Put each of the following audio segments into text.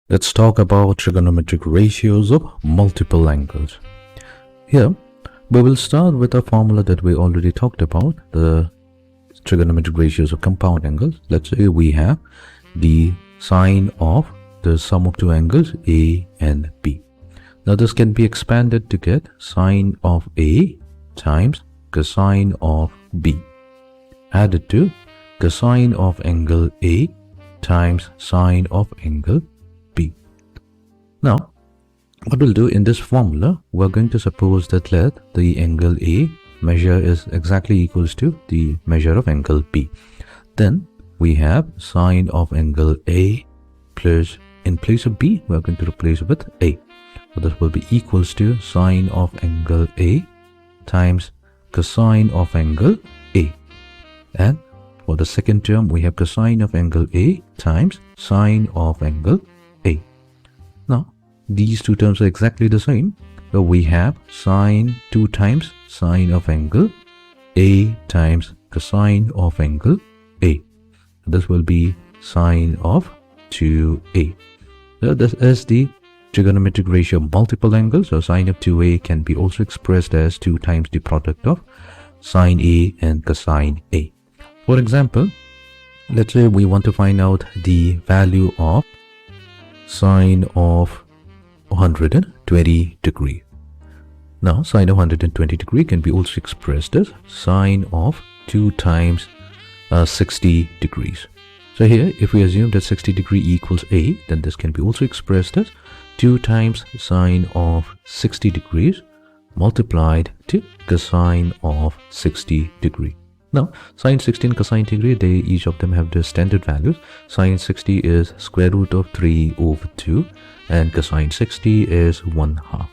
Let's talk about trigonometric ratios of multiple angles. Here, we will start with a formula that we already talked about, the trigonometric ratios of compound angles. Let's say we have the sine of the sum of two angles A and B. Now this can be expanded to get sine of A times cosine of B added to cosine of angle A times sine of angle B. Now, what we'll do in this formula, we're going to suppose that let the angle A measure is exactly equals to the measure of angle B. Then we have sine of angle A plus, in place of B, we're going to replace with A. So this will be equals to sine of angle A times cosine of angle A. And for the second term, we have cosine of angle A times sine of angle A. Now, these two terms are exactly the same. So we have sine 2 times sine of angle A times cosine of angle A. This will be sine of 2A. So this is the trigonometric ratio of multiple angles. So sine of 2A can be also expressed as 2 times the product of sine A and cosine A. For example, let's say we want to find out the value of sine of 120 degree. Now, sine of 120 degree can be also expressed as sine of 2 times 60 degrees. So here, if we assume that 60 degree equals A, then this can be also expressed as 2 times sine of 60 degrees multiplied to cosine of 60 degree. Now, sine 60 and cosine degree, each of them have their standard values. Sine 60 is square root of 3 over 2 and cosine 60 is 1/2.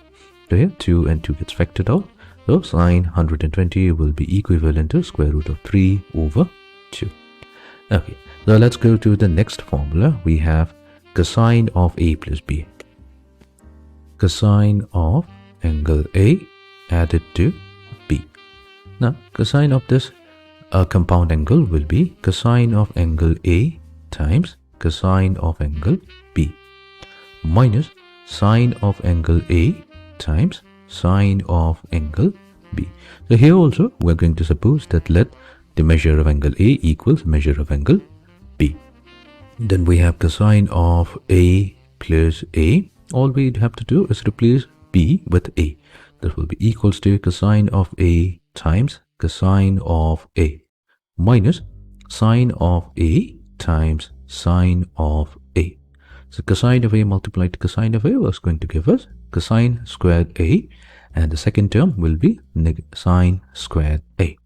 So here 2 and 2 gets factored out. So sine 120 will be equivalent to square root of 3 over 2. Okay, so let's go to the next formula. We have cosine of A plus B. Cosine of angle A added to B. Now, cosine of this compound angle will be cosine of angle A times cosine of angle B minus sine of angle A times sine of angle B. So here also we're going to suppose that let the measure of angle A equals measure of angle B. Then we have cosine of A plus A. All we have to do is replace B with A. This will be equals to cosine of A times cosine of A minus sine of A times sine of A. So cosine of A multiplied to cosine of A was going to give us cosine squared A, and the second term will be sine squared A.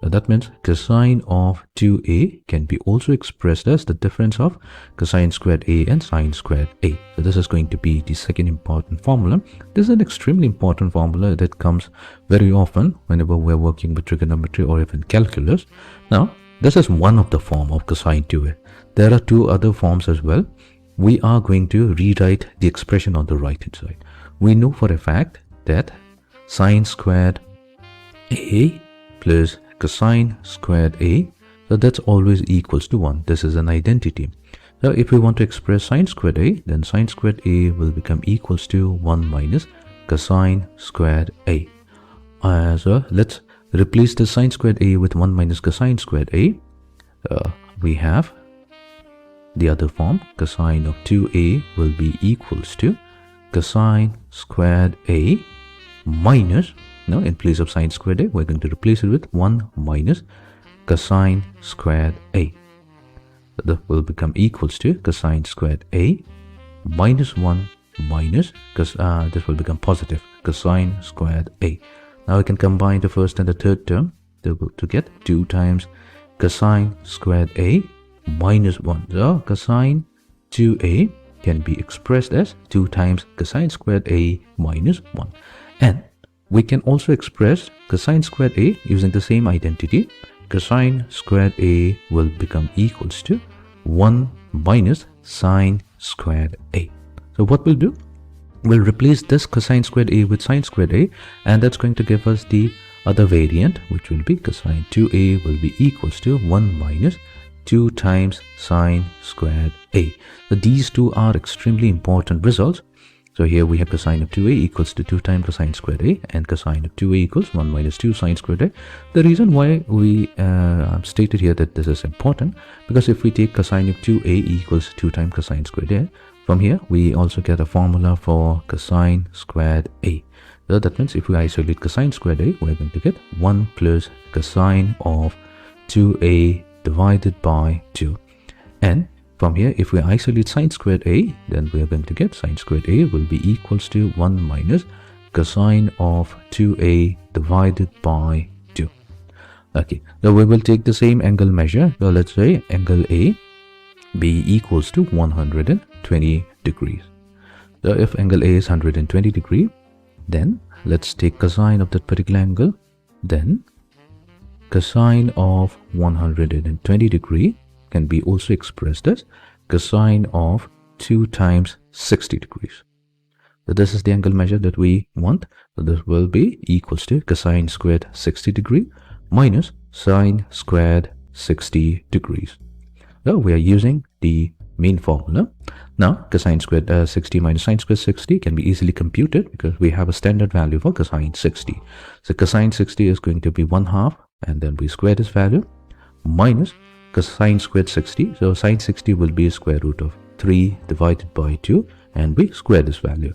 So that means cosine of 2A can be also expressed as the difference of cosine squared A and sine squared A. So this is going to be the second important formula. This is an extremely important formula that comes very often whenever we're working with trigonometry or even calculus. Now, this is one of the form of cosine 2A. There are two other forms as well. We are going to rewrite the expression on the right hand side. We know for a fact that sine squared A plus cosine squared A, so that's always equals to 1. This is an identity. So if we want to express sine squared A, then sine squared A will become equals to 1 minus cosine squared A. So let's replace the sine squared A with 1 minus cosine squared A. We have the other form, cosine of 2A will be equals to cosine squared A minus, now in place of sine squared A, we're going to replace it with 1 minus cosine squared A. So that will become equals to cosine squared A minus 1 minus, because this will become positive, cosine squared A. Now we can combine the first and the third term to get 2 times cosine squared A minus 1. So cosine 2A can be expressed as 2 times cosine squared A minus 1. And we can also express cosine squared A using the same identity. Cosine squared A will become equals to 1 minus sine squared A. So what we'll do, we'll replace this cosine squared A with sine squared A, and that's going to give us the other variant, which will be cosine 2A will be equals to 1 minus 2 times sine squared a. So these two are extremely important results. So here we have cosine of 2a equals to 2 times cosine squared a, and cosine of 2a equals 1 minus 2 sine squared a. The reason why we stated here that this is important, because if we take cosine of 2a equals 2 times cosine squared a, from here we also get a formula for cosine squared a. So that means if we isolate cosine squared a, we're going to get 1 plus cosine of 2a divided by 2. And from here, if we isolate sine squared a, then we are going to get sine squared a will be equals to 1 minus cosine of 2a divided by 2. Okay, so we will take the same angle measure. So let's say angle A be equals to 120 degrees. So if angle A is 120 degree, then let's take cosine of that particular angle. Then cosine of 120 degree can be also expressed as cosine of 2 times 60 degrees. So this is the angle measure that we want. So this will be equals to cosine squared 60 degree minus sine squared 60 degrees. So we are using the main formula. Now cosine squared 60 minus sine squared 60 can be easily computed because we have a standard value for cosine 60. So cosine 60 is going to be 1/2, and then we square this value minus cosine squared 60. So sine 60 will be square root of 3 divided by 2, and we square this value.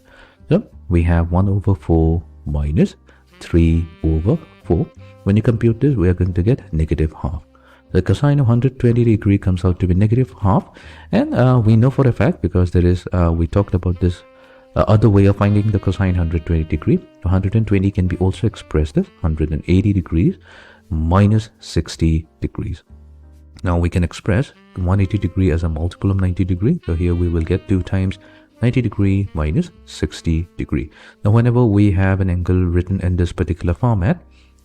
So we have 1 over 4 minus 3 over 4. When you compute this, we are going to get negative half. The cosine of 120 degree comes out to be negative half, and we know for a fact because there is we talked about this other way of finding the cosine 120 degree. 120 can be also expressed as 180 degrees minus 60 degrees. Now we can express 180 degree as a multiple of 90 degree. So here we will get 2 times 90 degree minus 60 degree. Now whenever we have an angle written in this particular format,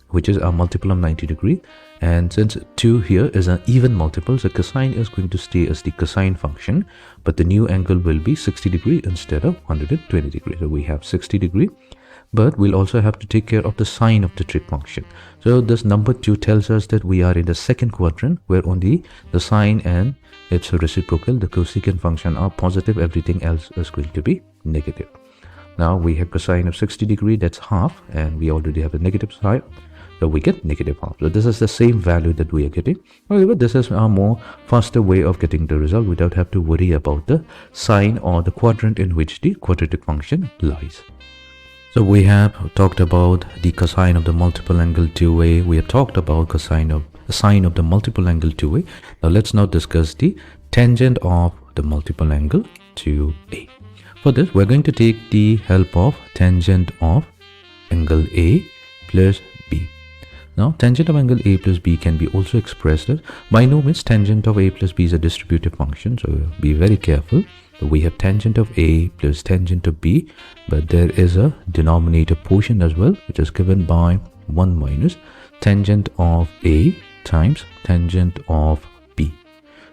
which is a multiple of 90 degree, and since 2 here is an even multiple, so cosine is going to stay as the cosine function, but the new angle will be 60 degree instead of 120 degree. So we have 60 degree, but we'll also have to take care of the sine of the trig function. So this number 2 tells us that we are in the second quadrant where only the sine and its reciprocal, the cosecant function, are positive. Everything else is going to be negative. Now we have cosine of 60 degree, that's half, and we already have a negative side. So we get negative half. So this is the same value that we are getting. However, this is a more faster way of getting the result without have to worry about the sign or the quadrant in which the quadratic function lies. So we have talked about the cosine of the multiple angle 2a. We have talked about cosine of the sine of the multiple angle 2a. Now let's now discuss the tangent of the multiple angle 2a. For this, we're going to take the help of tangent of angle A plus B. Now, tangent of angle A plus B can be also expressed as, by no means tangent of A plus B is a distributive function, so be very careful. So we have tangent of A plus tangent of B, but there is a denominator portion as well, which is given by 1 minus tangent of A times tangent of B.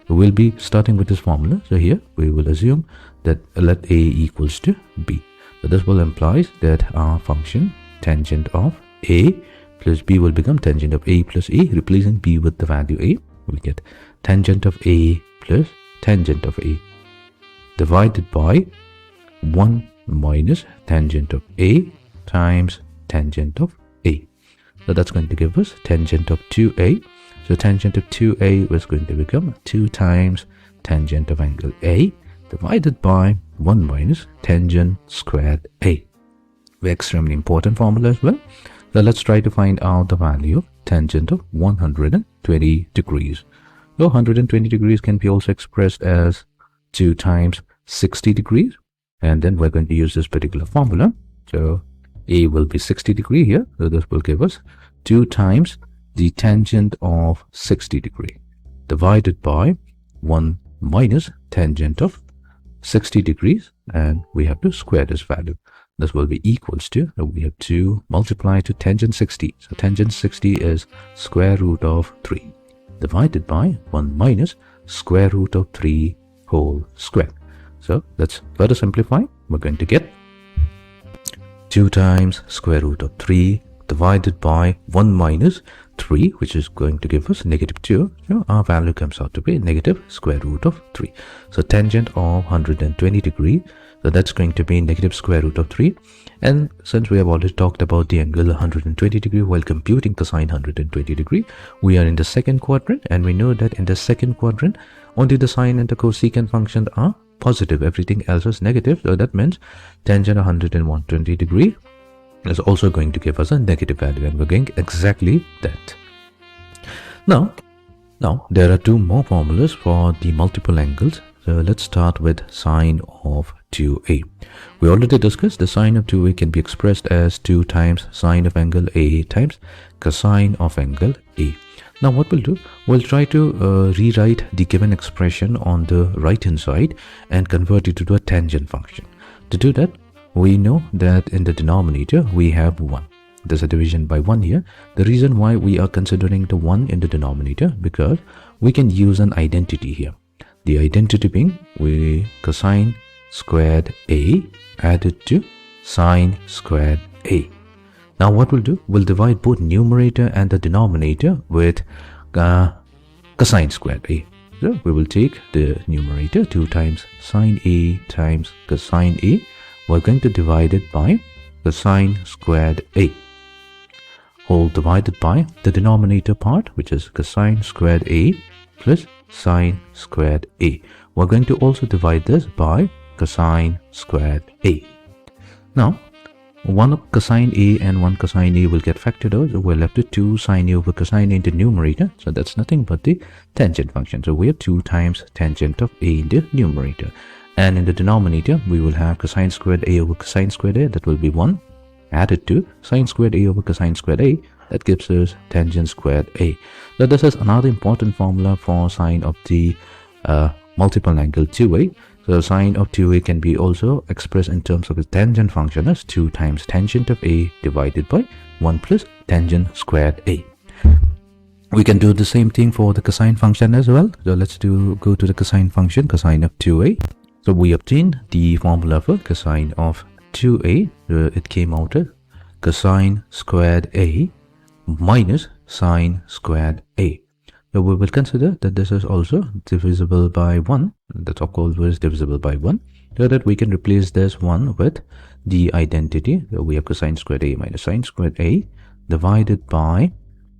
So we'll be starting with this formula. So here we will assume that let A equals to B. So this will imply that our function tangent of A plus B will become tangent of A plus A, replacing B with the value A. We get tangent of A plus tangent of A divided by 1 minus tangent of A times tangent of A. So that's going to give us tangent of 2A. So tangent of 2A is going to become 2 times tangent of angle A divided by 1 minus tangent squared A. Very extremely important formula as well. So let's try to find out the value of tangent of 120 degrees. So 120 degrees can be also expressed as 2 times 60 degrees. And then we're going to use this particular formula. So A will be 60 degree here. So this will give us 2 times the tangent of 60 degree divided by 1 minus tangent of 60 degrees. And we have to square this value. This will be equals to, we have to multiply to tangent 60. So tangent 60 is square root of 3 divided by 1 minus square root of 3 whole square. So let's further simplify. We're going to get 2 times square root of 3 divided by 1 minus 3, which is going to give us negative 2. So our value comes out to be negative square root of 3. So tangent of 120 degree, so that's going to be negative square root of 3. And since we have already talked about the angle 120 degree while computing the sine 120 degree, we are in the second quadrant, and we know that in the second quadrant only the sine and the cosecant function are positive, everything else is negative. So that means tangent 120 degree is also going to give us a negative value, and we're getting exactly that. Now there are two more formulas for the multiple angles. So let's start with sine of 2a. We already discussed the sine of 2a can be expressed as 2 times sine of angle a times cosine of angle a. Now what we'll do, we'll try to rewrite the given expression on the right hand side and convert it to a tangent function. To do that, we know that in the denominator we have 1. There's a division by 1 here. The reason why we are considering the 1 in the denominator, because we can use an identity here. The identity being cosine squared a added to sine squared a. Now what we'll do, we'll divide both numerator and the denominator with cosine squared a. So we will take the numerator 2 times sine a times cosine a. We're going to divide it by cosine squared a, whole divided by the denominator part, which is cosine squared a plus sine squared a. We're going to also divide this by cosine squared a. Now, one cosine a and one cosine a will get factored out, so we're left with 2 sine a over cosine a in the numerator. So that's nothing but the tangent function. So we have 2 times tangent of a in the numerator. And in the denominator, we will have cosine squared a over cosine squared a, that will be 1, added to sine squared a over cosine squared a, that gives us tangent squared a. So this is another important formula for sine of the multiple angle 2a. So sine of 2a can be also expressed in terms of the tangent function as 2 times tangent of a divided by 1 plus tangent squared a. We can do the same thing for the cosine function as well. So let's go to the cosine function, cosine of 2a. So we obtained the formula for cosine of 2a. It came out as cosine squared a minus sine squared a. So we will consider that this is also divisible by 1. That's of course was divisible by 1. So that we can replace this 1 with the identity. So we have cosine squared a minus sine squared a divided by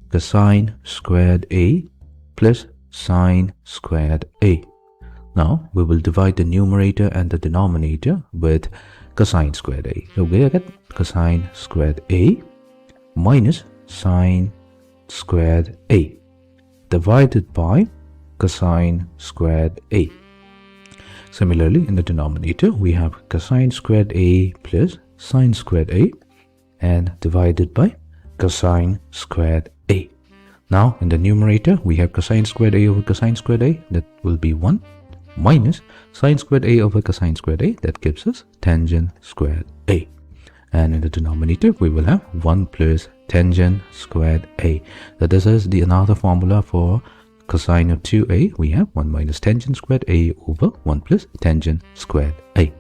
cosine squared a plus sine squared a. Now we will divide the numerator and the denominator with cosine squared a. So we get cosine squared a minus sine squared a divided by cosine squared a. Similarly, in the denominator, we have cosine squared a plus sine squared a and divided by cosine squared a. Now, in the numerator, we have cosine squared a over cosine squared a, that will be 1, minus sine squared a over cosine squared a, that gives us tangent squared a. And in the denominator, we will have 1 plus tangent squared a. So this is another formula for cosine of 2a. We have 1 minus tangent squared a over 1 plus tangent squared a.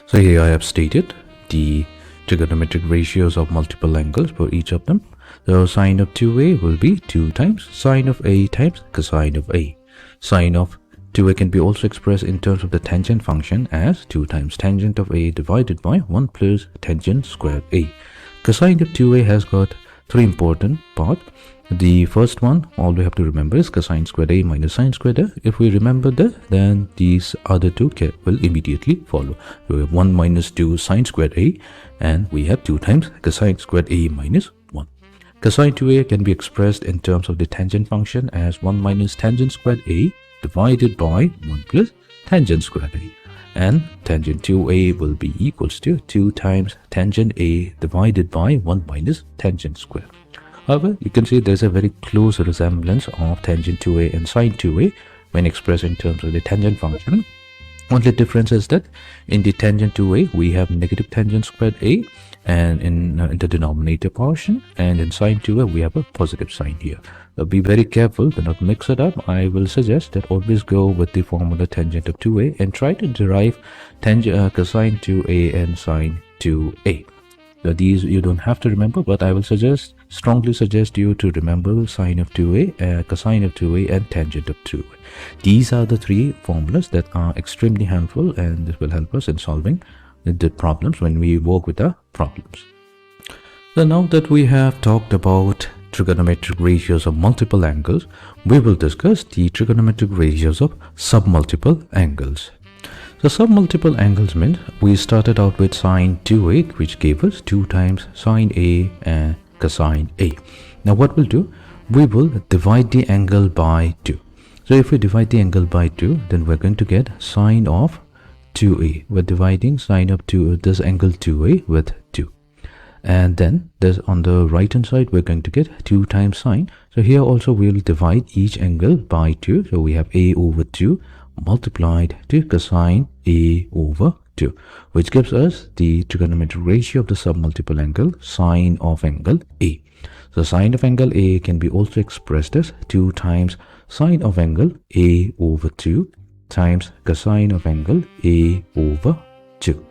So here I have stated the trigonometric ratios of multiple angles for each of them. So sine of 2a will be 2 times sine of a times cosine of a. Sine of 2a can be also expressed in terms of the tangent function as 2 times tangent of a divided by 1 plus tangent squared a. Cosine of 2a has got 3 important parts. The first one, all we have to remember is cosine squared a minus sine squared a. If we remember that, then these other two will immediately follow. So we have 1 minus 2 sine squared a, and we have 2 times cosine squared a minus 1. Cosine 2a can be expressed in terms of the tangent function as 1 minus tangent squared a divided by 1 plus tangent squared a. And tangent 2a will be equals to 2 times tangent a divided by 1 minus tangent squared. However, you can see there's a very close resemblance of tangent 2a and sine 2a when expressed in terms of the tangent function. Only difference is that in the tangent 2a, we have negative tangent squared a, and in the denominator portion, and in sine 2a, we have a positive sign here. So be very careful to not mix it up. I will suggest that always go with the formula tangent of 2a and try to derive cosine 2a and sine 2a. So these you don't have to remember, but I will suggest strongly suggest you to remember sine of 2a, cosine of 2a, and tangent of 2a. These are the three formulas that are extremely helpful, and this will help us in solving the problems when we work with the problems. So now that we have talked about trigonometric ratios of multiple angles, we will discuss the trigonometric ratios of submultiple angles. So submultiple angles means we started out with sine 2a, which gave us 2 times sine a and cosine a. Now what we'll do, we will divide the angle by 2. So if we divide the angle by 2, then we're going to get sine of 2a. We're dividing sine of this angle 2a with 2. And then there's on the right hand side we're going to get 2 times sine. So here also we'll divide each angle by 2. So we have a over 2 multiplied to cosine a over 2, which gives us the trigonometric ratio of the submultiple angle sine of angle a. So sine of angle a can be also expressed as 2 times sine of angle a over 2 times cosine of angle a over 2.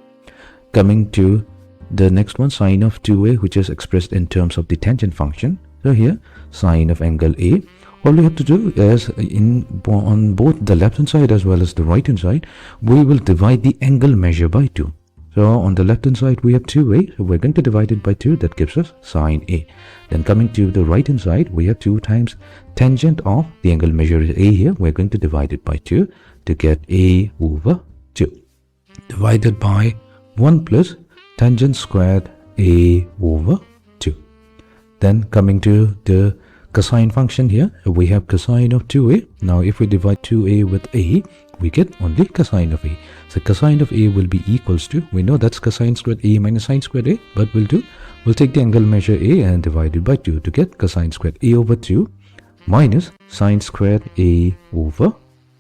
Coming to the next one, sine of 2a, which is expressed in terms of the tangent function. So here, sine of angle a, all we have to do is on both the left hand side as well as the right hand side, we will divide the angle measure by 2. So on the left hand side we have 2a, so we're going to divide it by 2, that gives us sine a. Then coming to the right hand side, we have 2 times tangent of the angle measure is a here, we're going to divide it by 2 to get a over 2, divided by 1 plus tangent squared a over 2. Then coming to the cosine function here, we have cosine of 2a. Now if we divide 2a with a, we get only cosine of a. So cosine of a will be equals to, we know that's cosine squared a minus sine squared a, but we'll take the angle measure a and divide it by 2 to get cosine squared a over 2 minus sine squared a over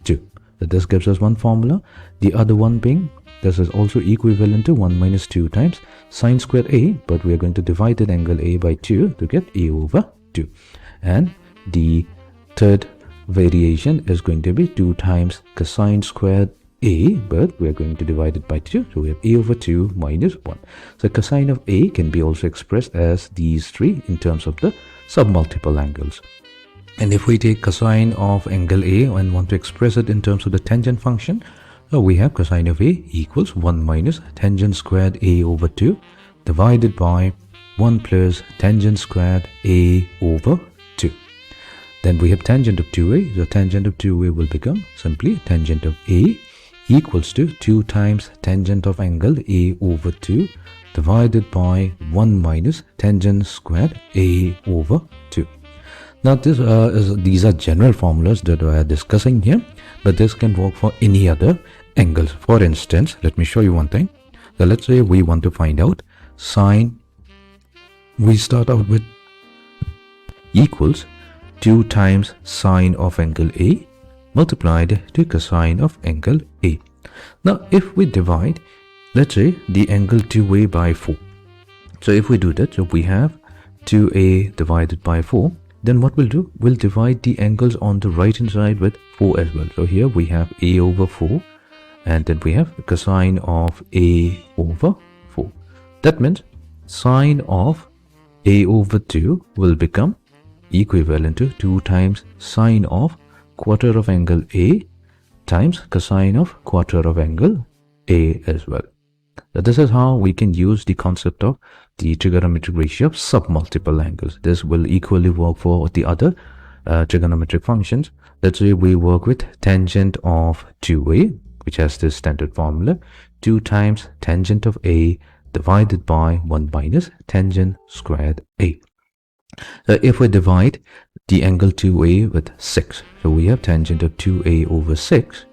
2. So this gives us one formula. The other one being, this is also equivalent to 1 minus 2 times sine squared a, but we are going to divide that angle a by 2 to get a over 2. And the third variation is going to be 2 times cosine squared a, but we are going to divide it by 2. So we have a over 2 minus 1. So cosine of a can be also expressed as these three in terms of the submultiple angles. And if we take cosine of angle a and want to express it in terms of the tangent function, so we have cosine of a equals 1 minus tangent squared a over 2 divided by 1 plus tangent squared a over 2. Then we have tangent of 2a. So tangent of 2a will become simply tangent of a equals to 2 times tangent of angle a over 2 divided by 1 minus tangent squared a over 2. Now these are general formulas that we are discussing here, but this can work for any other angles. For instance, let me show you one thing. So let's say we want to find out sine. We start out with equals 2 times sine of angle a multiplied to cosine of angle a. Now if we divide, let's say, the angle 2a by 4. So if we do that, so we have 2a divided by 4. Then what we'll do, we'll divide the angles on the right hand side with 4 as well. So here we have a over 4, and then we have cosine of a over 4. That means sine of a over 2 will become equivalent to 2 times sine of quarter of angle a times cosine of quarter of angle a as well. So this is how we can use the concept of the trigonometric ratio of submultiple angles. This will equally work for the other trigonometric functions. Let's say we work with tangent of 2a, which has this standard formula, 2 times tangent of a divided by 1 minus tangent squared a. So if we divide the angle 2a with 6, so we have tangent of 2a over 6,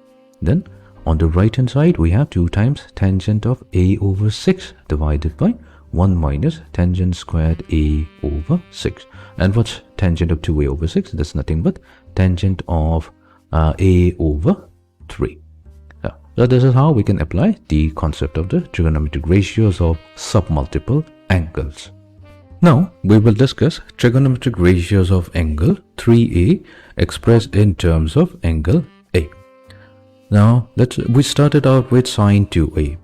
then on the right hand side we have 2 times tangent of a over 6 divided by 1 minus tangent squared a over 6. And what's tangent of 2a over 6? That's nothing but tangent of a over 3. So this is how we can apply the concept of the trigonometric ratios of submultiple angles. Now we will discuss trigonometric ratios of angle 3a expressed in terms of angle a. Now we started out with sine 2a.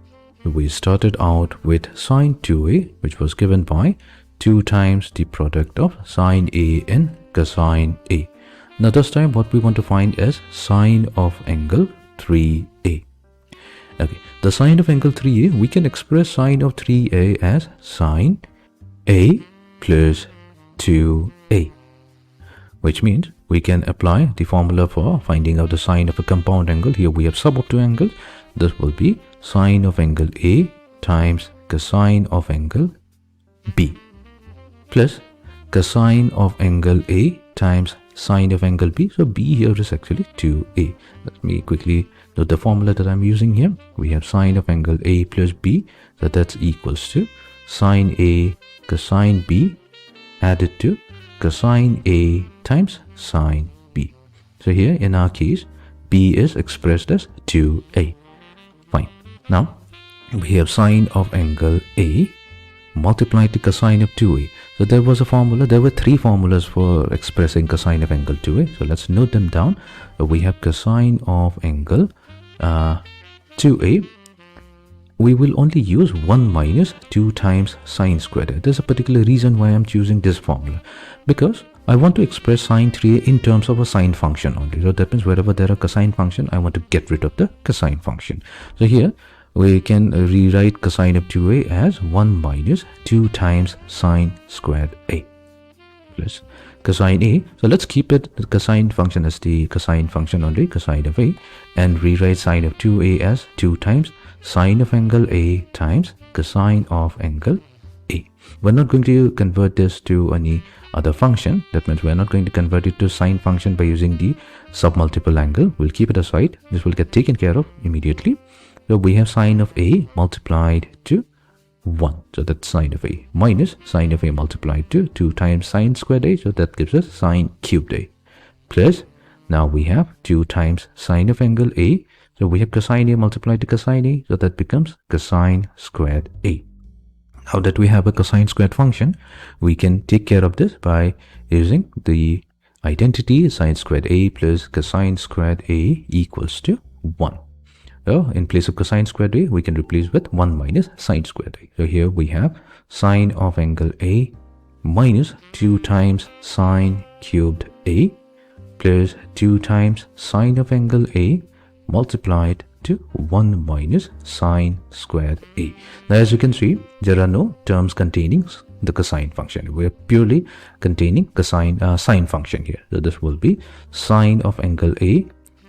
We started out with sine 2a, which was given by 2 times the product of sine A and cosine A. Now this time what we want to find is sine of angle 3A. Okay, the sine of angle 3A, we can express sine of 3A as sine A plus 2A, which means we can apply the formula for finding out the sine of a compound angle. Here we have sum of two angles. This will be sine of angle A times cosine of angle B plus cosine of angle A times sine of angle B. So B here is actually 2A. Let me quickly note the formula that I'm using here. We have sine of angle A plus B, so that's equals to sine A cosine B added to cosine A times sine B. So here in our case, B is expressed as 2A. Fine. Now we have sine of angle A multiplied to cosine of 2A. So there was a formula. There were three formulas for expressing cosine of angle 2A. So let's note them down. We have cosine of angle 2A. We will only use 1 minus 2 times sine squared. There's a particular reason why I'm choosing this formula, because I want to express sine 3A in terms of a sine function only. So that means wherever there are cosine function, I want to get rid of the cosine function. So here we can rewrite cosine of 2A as 1 minus 2 times sine squared A plus cosine A. So let's keep it the cosine function as the cosine function only, cosine of A, and rewrite sine of 2A as 2 times sine of angle A times cosine of angle A. We're not going to convert this to any other function. That means we're not going to convert it to sine function by using the submultiple angle. We'll keep it aside. This will get taken care of immediately. So we have sine of A multiplied to 1. So that's sine of A minus sine of A multiplied to 2 times sine squared A. So that gives us sine cubed A. Plus, now we have 2 times sine of angle A. So we have cosine A multiplied to cosine A. So that becomes cosine squared A. Now that we have a cosine squared function, we can take care of this by using the identity sine squared A plus cosine squared A equals to 1. So in place of cosine squared A, we can replace with 1 minus sine squared A. So here we have sine of angle A minus 2 times sine cubed A plus 2 times sine of angle A multiplied to 1 minus sine squared A. Now as you can see, there are no terms containing the cosine function. We are purely containing cosine sine function here. So this will be sine of angle A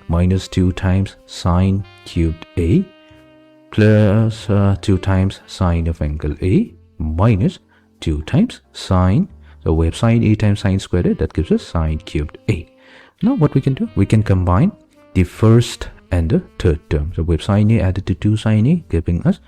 minus 2 times sine cubed A plus 2 times sine of angle A minus 2 times sine. So we have sine A times sine squared A. That gives us sine cubed A. Now what we can do? We can combine the first and the third term. So we have sine A added to 2 sine A, giving us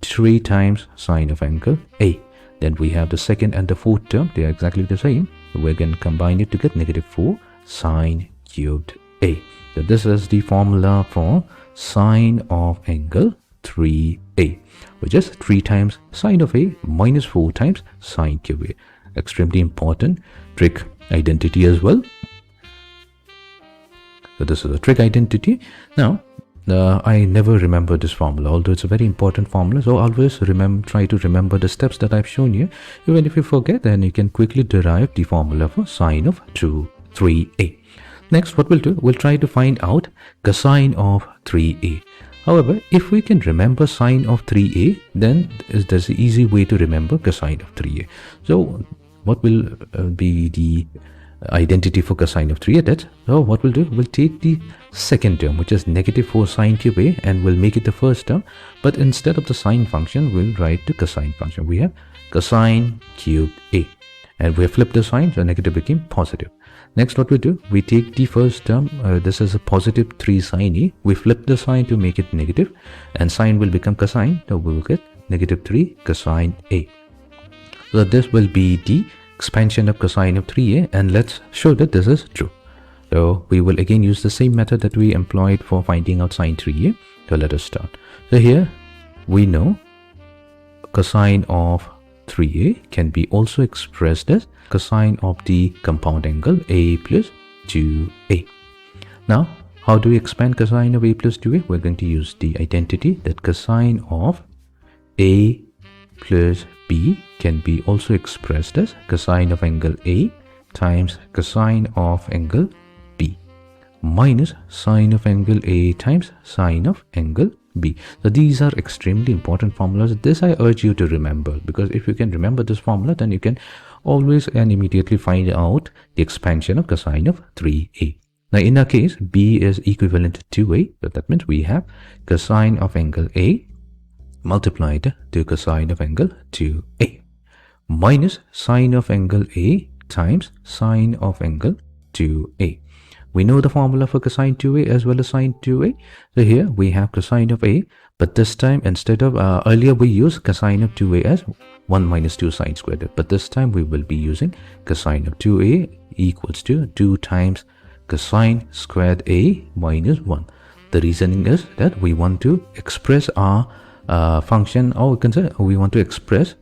3 times sine of angle A. Then we have the second and the fourth term. They are exactly the same. So we're going to combine it to get negative 4 sine cubed A. So this is the formula for sine of angle 3A, which is 3 times sine of A minus 4 times sine cube A. Extremely important trig identity as well. So this is a trig identity. Now, I never remember this formula, although it's a very important formula. So always try to remember the steps that I've shown you. Even if you forget, then you can quickly derive the formula for sine of 3A. Next, what we'll do, we'll try to find out cosine of 3A. However, if we can remember sine of 3A, then there's an easy way to remember cosine of 3A. So what will be the identity for cosine of 3A? So what we'll do, we'll take the second term, which is negative 4 sine cube A, and we'll make it the first term. But instead of the sine function, we'll write the cosine function. We have cosine cube A. And we have flipped the sign, so negative became positive. Next, what we do, we take the first term, this is a positive 3 sine A. We flip the sign to make it negative, and sine will become cosine. So we will get negative 3 cosine A. So this will be the expansion of cosine of 3A, and let's show that this is true. So we will again use the same method that we employed for finding out sine 3A. So let us start. So here we know cosine of 3A can be also expressed as cosine of the compound angle A plus 2A. Now, how do we expand cosine of A plus 2A? We're going to use the identity that cosine of A plus b can be also expressed as cosine of angle A times cosine of angle B minus sine of angle A times sine of angle B. So these are extremely important formulas. This I urge you to remember, because if you can remember this formula, then you can always and immediately find out the expansion of cosine of 3a. Now in our case, B is equivalent to 2a, so that means we have cosine of angle A multiplied to cosine of angle 2a minus sine of angle A times sine of angle 2a. We know the formula for cosine 2a as well as sine 2a. So here we have cosine of a, but this time instead of earlier we used cosine of 2a as 1 minus 2 sine squared. But this time we will be using cosine of 2a equals to 2 times cosine squared a minus 1. The reasoning is that we want to express our function, or we can say we want to express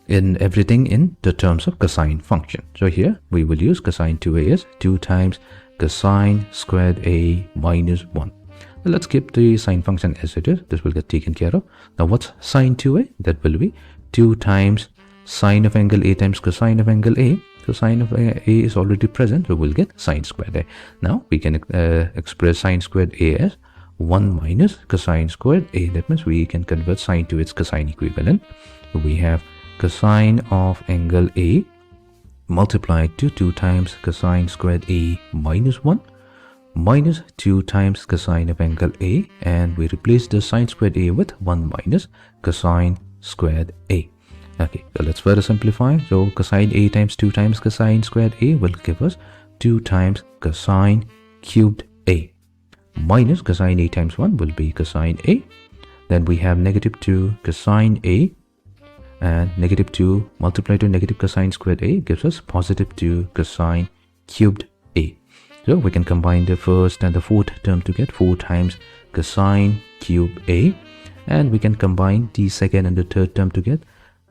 in everything in the terms of cosine function. So here we will use cosine 2a as 2 times cosine squared a minus 1. Well, let's keep the sine function as it is. This will get taken care of. Now what's sine 2a? That will be 2 times sine of angle a times cosine of angle a. So sine of a is already present, so we'll get sine squared a. Now we can express sine squared a as 1 minus cosine squared a. That means we can convert sine to its cosine equivalent. We have cosine of angle a multiplied to 2 times cosine squared a minus 1 minus 2 times cosine of angle a, and we replace the sine squared a with 1 minus cosine squared a. Okay, so let's further simplify. So cosine a times 2 times cosine squared a will give us 2 times cosine cubed a minus cosine a times 1 will be cosine a. Then we have negative 2 cosine a, and negative 2 multiplied to negative cosine squared a gives us positive 2 cosine cubed a. So we can combine the first and the fourth term to get 4 times cosine cube a, and we can combine the second and the third term to get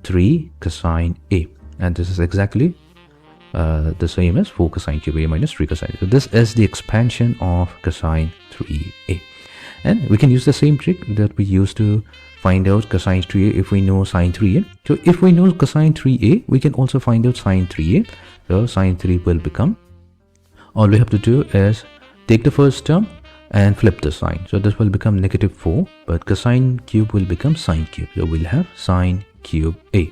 3 cosine a, and this is exactly the same as 4 cosine cube a minus 3 cosine. So this is the expansion of cosine 3a, and we can use the same trick that we used to find out cosine 3a if we know sine 3a. So if we know cosine 3a, we can also find out sine 3a. So sine 3 will become, all we have to do is take the first term and flip the sign. So this will become negative 4, but cosine cube will become sine cube. So we'll have sine cube a.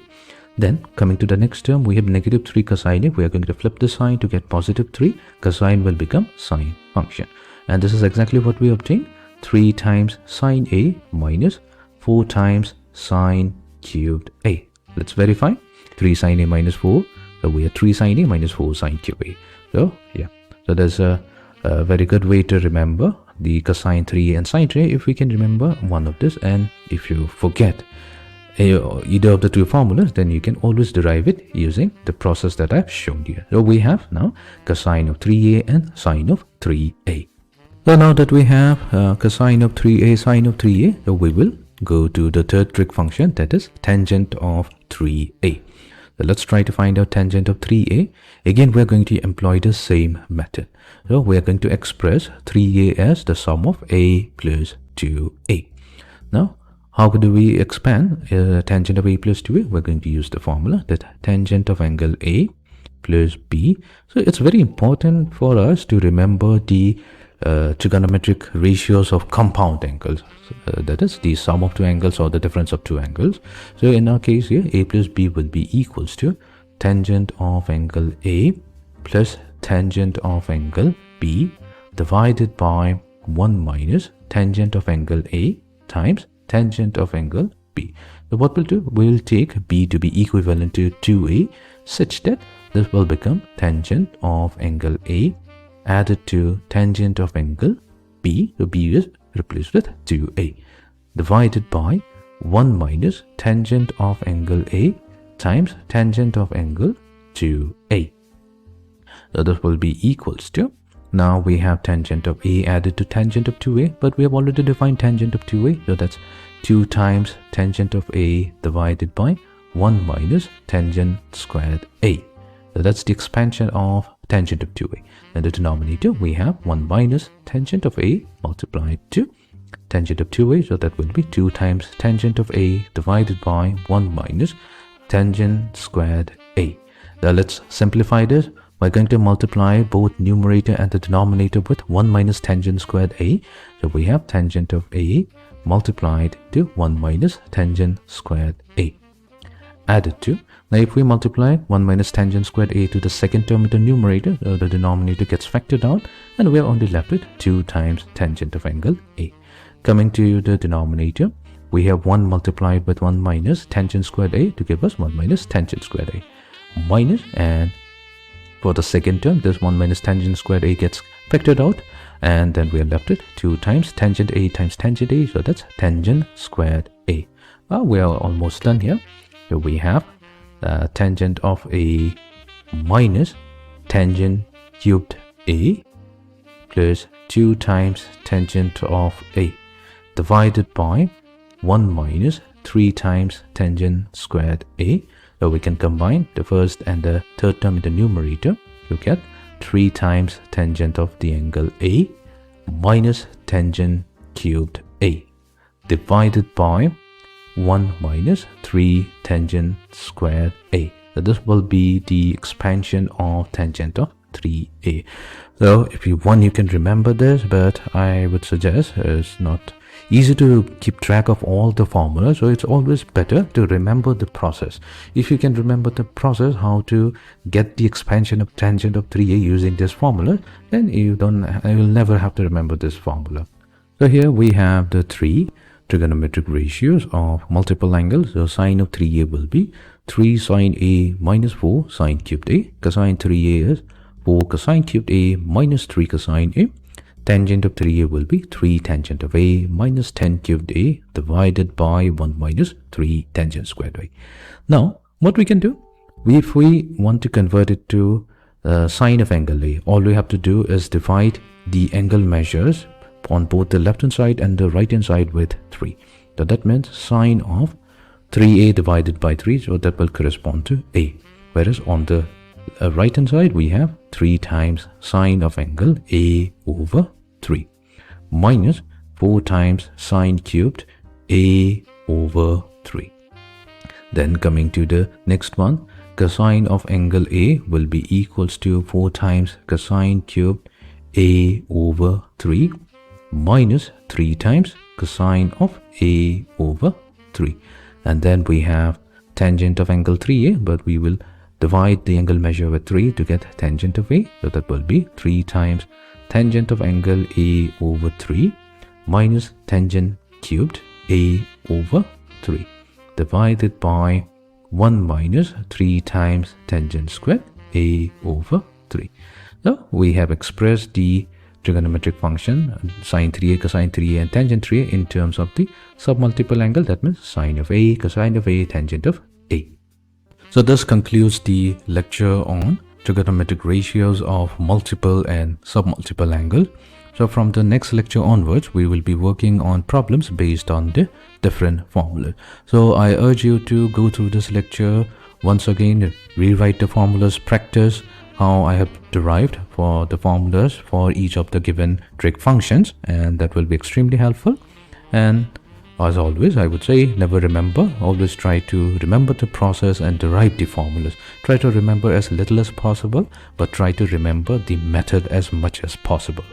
Then coming to the next term, we have negative 3 cosine a. We are going to flip the sign to get positive 3. Cosine will become sine function. And this is exactly what we obtained. 3 times sine a minus 4 times sine cubed a. Let's verify. 3 sine a minus 4. So we have 3 sine a minus 4 sine cube a. So yeah. So there's a very good way to remember the cosine 3a and sine 3a if we can remember one of this. And if you forget either of the two formulas, then you can always derive it using the process that I've shown you. So we have now cosine of 3a and sine of 3a. So now that we have cosine of 3a, sine of 3a, so we will go to the third trig function, that is tangent of 3a. So let's try to find out tangent of 3a. Again, we're going to employ the same method. So we're going to express 3a as the sum of a plus 2a. Now, how do we expand tangent of a plus 2a? We're going to use the formula that tangent of angle a plus b. So it's very important for us to remember the trigonometric ratios of compound angles, that is the sum of two angles or the difference of two angles. So in our case here, a plus b will be equals to tangent of angle a plus tangent of angle b divided by 1 minus tangent of angle a times tangent of angle b. So what we'll do, we'll take b to be equivalent to 2a such that this will become tangent of angle a added to tangent of angle b, so b is replaced with 2a, divided by 1 minus tangent of angle a times tangent of angle 2a. So this will be equals to, now we have tangent of a added to tangent of 2a, but we have already defined tangent of 2a, so that's 2 times tangent of a divided by 1 minus tangent squared a. So that's the expansion of tangent of 2a. In the denominator, we have 1 minus tangent of a multiplied to tangent of 2a, so that will be 2 times tangent of a divided by 1 minus tangent squared a. Now let's simplify this. We're going to multiply both numerator and the denominator with 1 minus tangent squared a. So we have tangent of a multiplied to 1 minus tangent squared a added to. Now if we multiply 1 minus tangent squared a to the second term in the numerator, the denominator gets factored out and we're only left with 2 times tangent of angle a. Coming to the denominator, we have 1 multiplied with 1 minus tangent squared a to give us 1 minus tangent squared a minus, and for the second term this 1 minus tangent squared a gets factored out and then we are left with 2 times tangent a times tangent a, so that's tangent squared a. We are almost done here. So we have tangent of a minus tangent cubed a plus 2 times tangent of a divided by 1 minus 3 times tangent squared a. So we can combine the first and the third term in the numerator to get 3 times tangent of the angle a minus tangent cubed a divided by 1 minus 3 tangent squared a. So this will be the expansion of tangent of 3a. So if you want, you can remember this, but I would suggest it's not easy to keep track of all the formulas, so it's always better to remember the process. If you can remember the process, how to get the expansion of tangent of 3a using this formula, then you will never have to remember this formula. So here we have the 3 trigonometric ratios of multiple angles. So sine of 3a will be 3 sine a minus 4 sine cubed a. Cosine 3a is 4 cosine cubed a minus 3 cosine a. Tangent of 3a will be 3 tangent of a minus 10 cubed a divided by 1 minus 3 tangent squared a. Now what we can do, if we want to convert it to sine of angle a, all we have to do is divide the angle measures on both the left hand side and the right hand side with 3. So that means sine of 3a divided by 3, so that will correspond to a. Whereas on the right hand side we have 3 times sine of angle a over 3 minus 4 times sine cubed a over 3. Then coming to the next one, cosine of angle a will be equals to 4 times cosine cubed a over 3 minus 3 times cosine of a over 3. And then we have tangent of angle 3a, but we will divide the angle measure with 3 to get tangent of a. So that will be 3 times tangent of angle a over 3 minus tangent cubed a over 3 divided by 1 minus 3 times tangent squared a over 3. So we have expressed the trigonometric function sine 3a, cosine 3a and tangent 3a in terms of the submultiple angle, that means sine of a, cosine of a, tangent of a. So this concludes the lecture on trigonometric ratios of multiple and submultiple angles. So from the next lecture onwards, we will be working on problems based on the different formulas. So I urge you to go through this lecture once again, rewrite the formulas, practice how I have derived for the formulas for each of the given trig functions, and that will be extremely helpful. And as always, I would say always try to remember the process and derive the formulas. Try to remember as little as possible, but try to remember the method as much as possible.